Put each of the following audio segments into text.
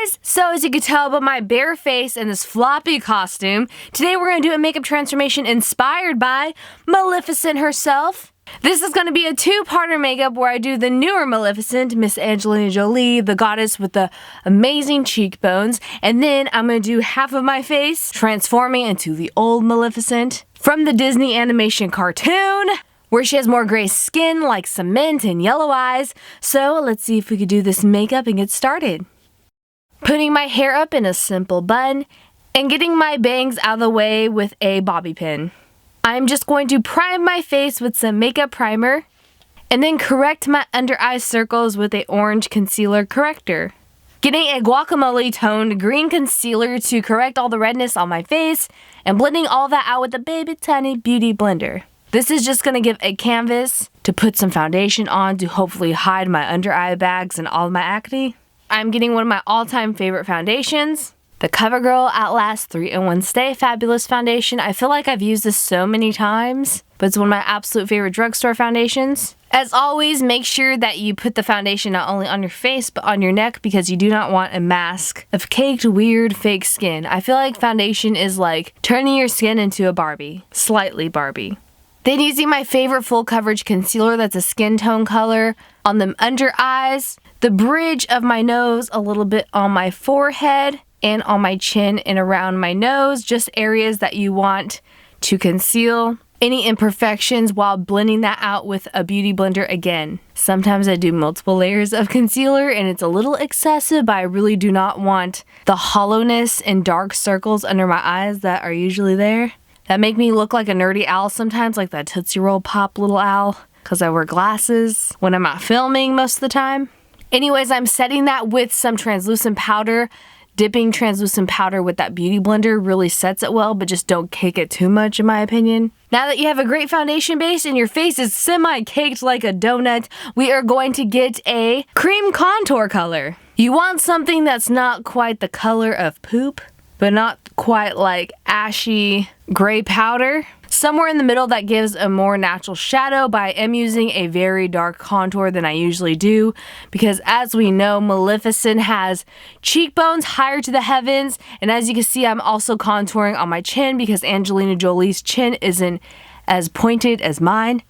guys! So as you can tell by my bare face and this floppy costume, today we're going to do a makeup transformation inspired by Maleficent herself. This is going to be a two-parter makeup where I do the newer Maleficent, Miss Angelina Jolie, the goddess with the amazing cheekbones, and then I'm going to do half of my face, transforming into the old Maleficent from the Disney animation cartoon, where she has more gray skin like cement and yellow eyes. So let's see if we could do this makeup and get started. Putting my hair up in a simple bun and getting my bangs out of the way with a bobby pin. I'm just going to prime my face with some makeup primer and then correct my under eye circles with a orange concealer corrector. Getting a guacamole toned green concealer to correct all the redness on my face and blending all that out with a baby tiny beauty blender. This is just going to give a canvas to put some foundation on to hopefully hide my under eye bags and all my acne. I'm getting one of my all-time favorite foundations, the CoverGirl Outlast 3-in-1 Stay Fabulous Foundation. I feel like I've used this so many times, but it's one of my absolute favorite drugstore foundations. As always, make sure that you put the foundation not only on your face, but on your neck, because you do not want a mask of caked, weird, fake skin. I feel like foundation is like turning your skin into a Barbie. Slightly Barbie. Then using my favorite full coverage concealer that's a skin tone color on the under eyes, the bridge of my nose, a little bit on my forehead, and on my chin and around my nose, just areas that you want to conceal any imperfections while blending that out with a beauty blender again. Sometimes I do multiple layers of concealer and it's a little excessive, but I really do not want the hollowness and dark circles under my eyes that are usually there. That make me look like a nerdy owl sometimes, like that Tootsie Roll Pop little owl, because I wear glasses when I'm not filming most of the time. Anyways, I'm setting that with some translucent powder. Dipping translucent powder with that beauty blender really sets it well, but just don't cake it too much in my opinion. Now that you have a great foundation base and your face is semi-caked like a donut, we are going to get a cream contour color. You want something that's not quite the color of poop, but not quite like ashy gray powder. Somewhere in the middle that gives a more natural shadow, but I am using a very dark contour than I usually do because, as we know, Maleficent has cheekbones higher to the heavens, and as you can see, I'm also contouring on my chin because Angelina Jolie's chin isn't as pointed as mine.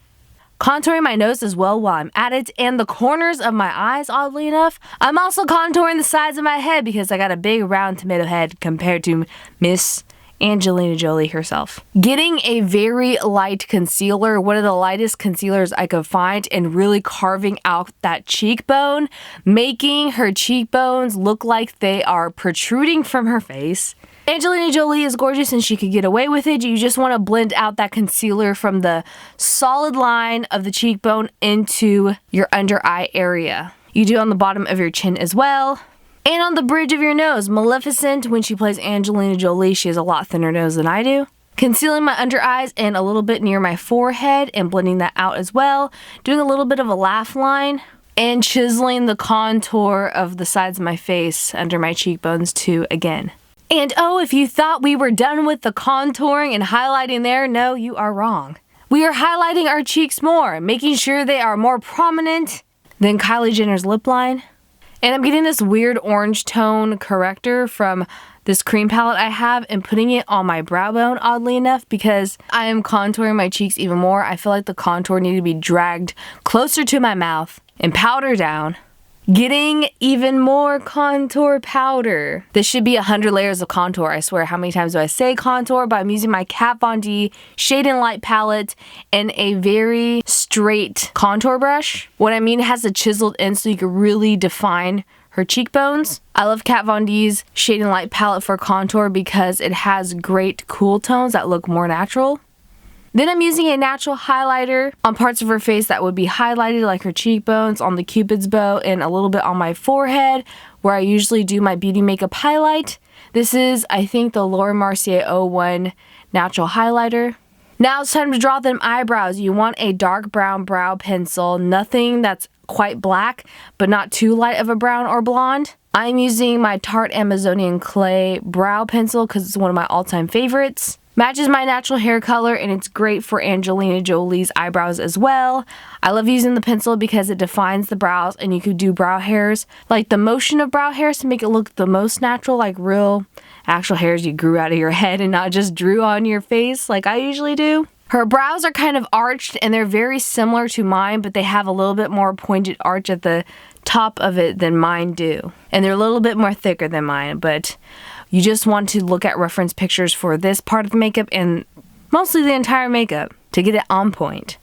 Contouring my nose as well while I'm at it, and the corners of my eyes, oddly enough. I'm also contouring the sides of my head because I got a big round tomato head compared to Miss Angelina Jolie herself. Getting a very light concealer, one of the lightest concealers I could find, and really carving out that cheekbone, making her cheekbones look like they are protruding from her face. Angelina Jolie is gorgeous and she could get away with it. You just want to blend out that concealer from the solid line of the cheekbone into your under eye area. You do on the bottom of your chin as well. And on the bridge of your nose. Maleficent, when she plays Angelina Jolie, she has a lot thinner nose than I do. Concealing my under eyes and a little bit near my forehead and blending that out as well. Doing a little bit of a laugh line and chiseling the contour of the sides of my face under my cheekbones too again. And oh, if you thought we were done with the contouring and highlighting there, no, you are wrong. We are highlighting our cheeks more, making sure they are more prominent than Kylie Jenner's lip line. And I'm getting this weird orange tone corrector from this cream palette I have and putting it on my brow bone, oddly enough, because I am contouring my cheeks even more. I feel like the contour needed to be dragged closer to my mouth and powder down. Getting even more contour powder. This should be 100 layers of contour. I swear, how many times do I say contour? But I'm using my Kat Von D Shade and Light palette and a very straight contour brush. What I mean, it has a chiseled end so you can really define her cheekbones. I love Kat Von D's Shade and Light palette for contour because it has great cool tones that look more natural. Then I'm using a natural highlighter on parts of her face that would be highlighted, like her cheekbones, on the cupid's bow, and a little bit on my forehead where I usually do my beauty makeup highlight. This is, I think, the Laura Mercier 01 natural highlighter. Now it's time to draw them eyebrows. You want a dark brown brow pencil, nothing that's quite black, but not too light of a brown or blonde. I'm using my Tarte Amazonian Clay brow pencil because it's one of my all-time favorites. Matches my natural hair color, and it's great for Angelina Jolie's eyebrows as well. I love using the pencil because it defines the brows, and you could do brow hairs, like the motion of brow hairs to make it look the most natural, like real actual hairs you grew out of your head and not just drew on your face like I usually do. Her brows are kind of arched, and they're very similar to mine, but they have a little bit more pointed arch at the top of it than mine do. And they're a little bit more thicker than mine, but you just want to look at reference pictures for this part of the makeup and mostly the entire makeup to get it on point.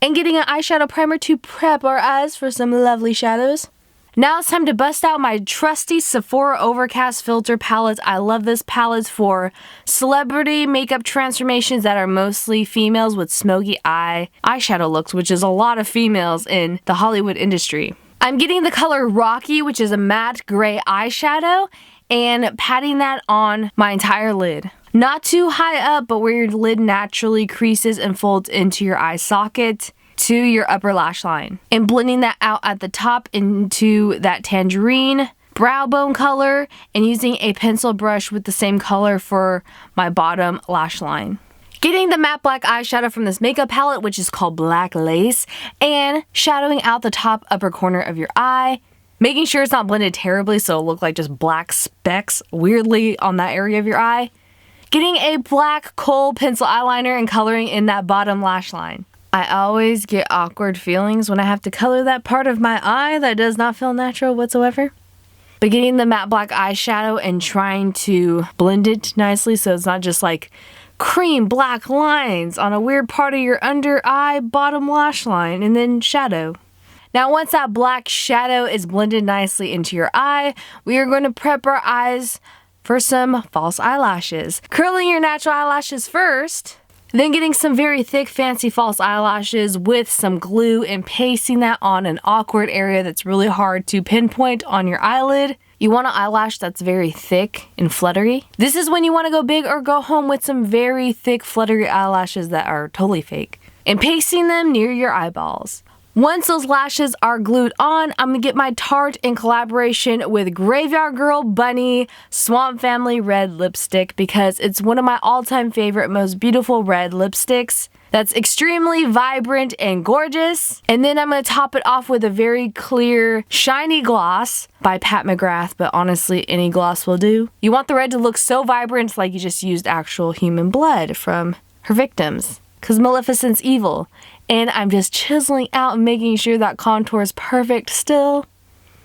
And getting an eyeshadow primer to prep our eyes for some lovely shadows. Now it's time to bust out my trusty Sephora Overcast filter palette. I love this palette for celebrity makeup transformations that are mostly females with smoky eyeshadow looks, which is a lot of females in the Hollywood industry. I'm getting the color Rocky, which is a matte gray eyeshadow, and patting that on my entire lid. Not too high up, but where your lid naturally creases and folds into your eye socket to your upper lash line. And blending that out at the top into that tangerine brow bone color, and using a pencil brush with the same color for my bottom lash line. Getting the matte black eyeshadow from this makeup palette, which is called Black Lace, and shadowing out the top upper corner of your eye. Making sure it's not blended terribly so it'll look like just black specks weirdly on that area of your eye. Getting a black kohl pencil eyeliner and coloring in that bottom lash line. I always get awkward feelings when I have to color that part of my eye that does not feel natural whatsoever. But getting the matte black eyeshadow and trying to blend it nicely so it's not just like cream black lines on a weird part of your under eye bottom lash line and then shadow. Now once that black shadow is blended nicely into your eye, we are going to prep our eyes for some false eyelashes. Curling your natural eyelashes first, then getting some very thick fancy false eyelashes with some glue and pasting that on an awkward area that's really hard to pinpoint on your eyelid. You want an eyelash that's very thick and fluttery. This is when you want to go big or go home with some very thick fluttery eyelashes that are totally fake. And pasting them near your eyeballs. Once those lashes are glued on, I'm going to get my Tarte in collaboration with Graveyard Girl Bunny Swamp Family Red Lipstick because it's one of my all-time favorite, most beautiful red lipsticks that's extremely vibrant and gorgeous. And then I'm going to top it off with a very clear, shiny gloss by Pat McGrath, but honestly, any gloss will do. You want the red to look so vibrant like you just used actual human blood from her victims, because Maleficent's evil. And I'm just chiseling out and making sure that contour is perfect still.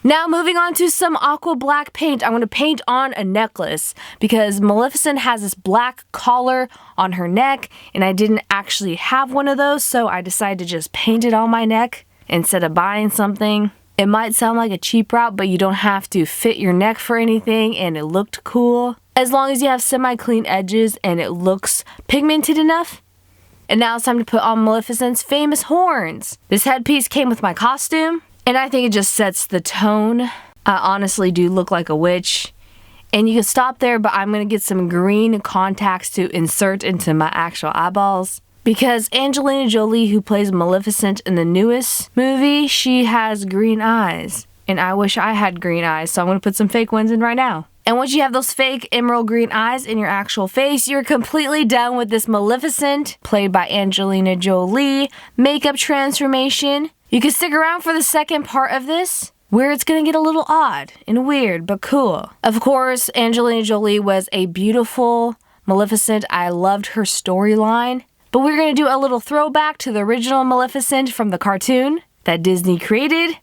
Now moving on to some aqua black paint. I'm going to paint on a necklace because Maleficent has this black collar on her neck and I didn't actually have one of those, so I decided to just paint it on my neck instead of buying something. It might sound like a cheap route, but you don't have to fit your neck for anything and it looked cool. As long as you have semi-clean edges and it looks pigmented enough. And now it's time to put on Maleficent's famous horns. This headpiece came with my costume, and I think it just sets the tone. I honestly do look like a witch. And you can stop there, but I'm going to get some green contacts to insert into my actual eyeballs. Because Angelina Jolie, who plays Maleficent in the newest movie, she has green eyes. And I wish I had green eyes, so I'm going to put some fake ones in right now. And once you have those fake emerald green eyes in your actual face, you're completely done with this Maleficent, played by Angelina Jolie, makeup transformation. You can stick around for the second part of this, where it's gonna get a little odd and weird, but cool. Of course, Angelina Jolie was a beautiful Maleficent. I loved her storyline. But we're gonna do a little throwback to the original Maleficent from the cartoon that Disney created.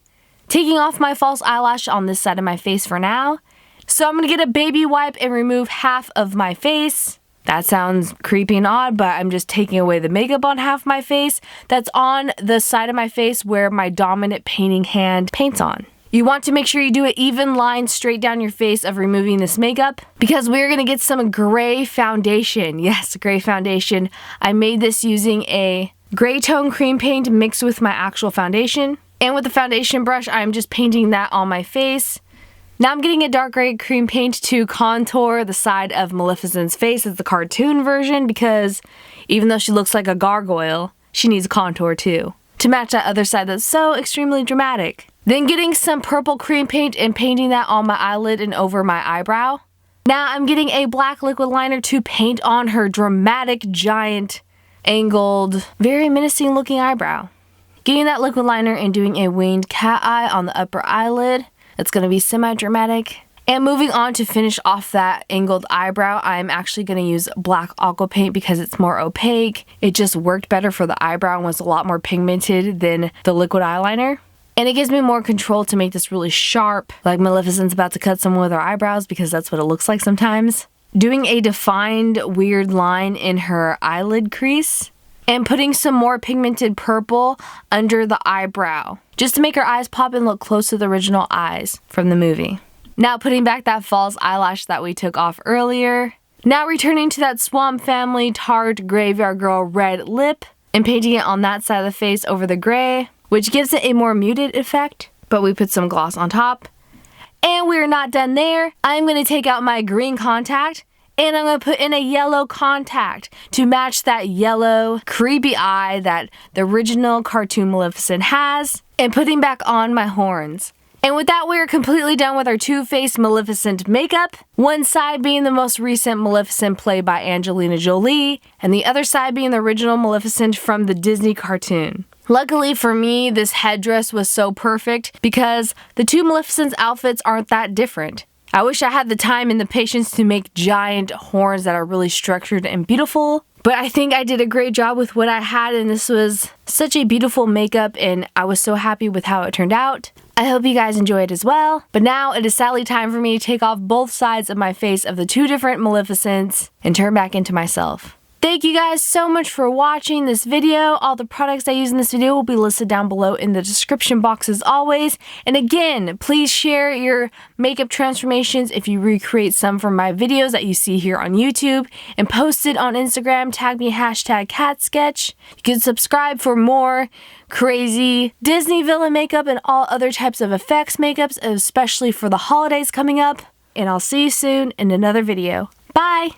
Taking off my false eyelash on this side of my face for now. So I'm going to get a baby wipe and remove half of my face. That sounds creepy and odd, but I'm just taking away the makeup on half my face. That's on the side of my face where my dominant painting hand paints on. You want to make sure you do an even line straight down your face of removing this makeup because we're going to get some gray foundation. Yes, gray foundation. I made this using a gray tone cream paint mixed with my actual foundation. And with the foundation brush, I'm just painting that on my face. Now I'm getting a dark gray cream paint to contour the side of Maleficent's face as the cartoon version because even though she looks like a gargoyle, she needs a contour too, to match that other side that's so extremely dramatic. Then getting some purple cream paint and painting that on my eyelid and over my eyebrow. Now I'm getting a black liquid liner to paint on her dramatic, giant, angled, very menacing looking eyebrow. Getting that liquid liner and doing a winged cat eye on the upper eyelid. It's going to be semi-dramatic. And moving on to finish off that angled eyebrow, I'm actually going to use black aqua paint because it's more opaque. It just worked better for the eyebrow and was a lot more pigmented than the liquid eyeliner. And it gives me more control to make this really sharp, like Maleficent's about to cut someone with her eyebrows because that's what it looks like sometimes. Doing a defined weird line in her eyelid crease. And putting some more pigmented purple under the eyebrow, just to make her eyes pop and look close to the original eyes from the movie. Now putting back that false eyelash that we took off earlier. Now returning to that Swamp Family Tarte Graveyard Girl red lip and painting it on that side of the face over the gray, which gives it a more muted effect, but we put some gloss on top. And we're not done there. I'm going to take out my green contact and I'm going to put in a yellow contact to match that yellow creepy eye that the original cartoon Maleficent has, and putting back on my horns. And with that, we're completely done with our Two-Faced Maleficent makeup. One side being the most recent Maleficent played by Angelina Jolie, and the other side being the original Maleficent from the Disney cartoon. Luckily for me, this headdress was so perfect because the two Maleficent's outfits aren't that different. I wish I had the time and the patience to make giant horns that are really structured and beautiful. But I think I did a great job with what I had, and this was such a beautiful makeup and I was so happy with how it turned out. I hope you guys enjoyed as well. But now it is sadly time for me to take off both sides of my face of the two different Maleficents and turn back into myself. Thank you guys so much for watching this video. All the products I use in this video will be listed down below in the description box as always. And again, please share your makeup transformations if you recreate some from my videos that you see here on YouTube, and post it on Instagram, tag me #catsketch. You can subscribe for more crazy Disney villain makeup and all other types of effects makeups, especially for the holidays coming up. And I'll see you soon in another video. Bye!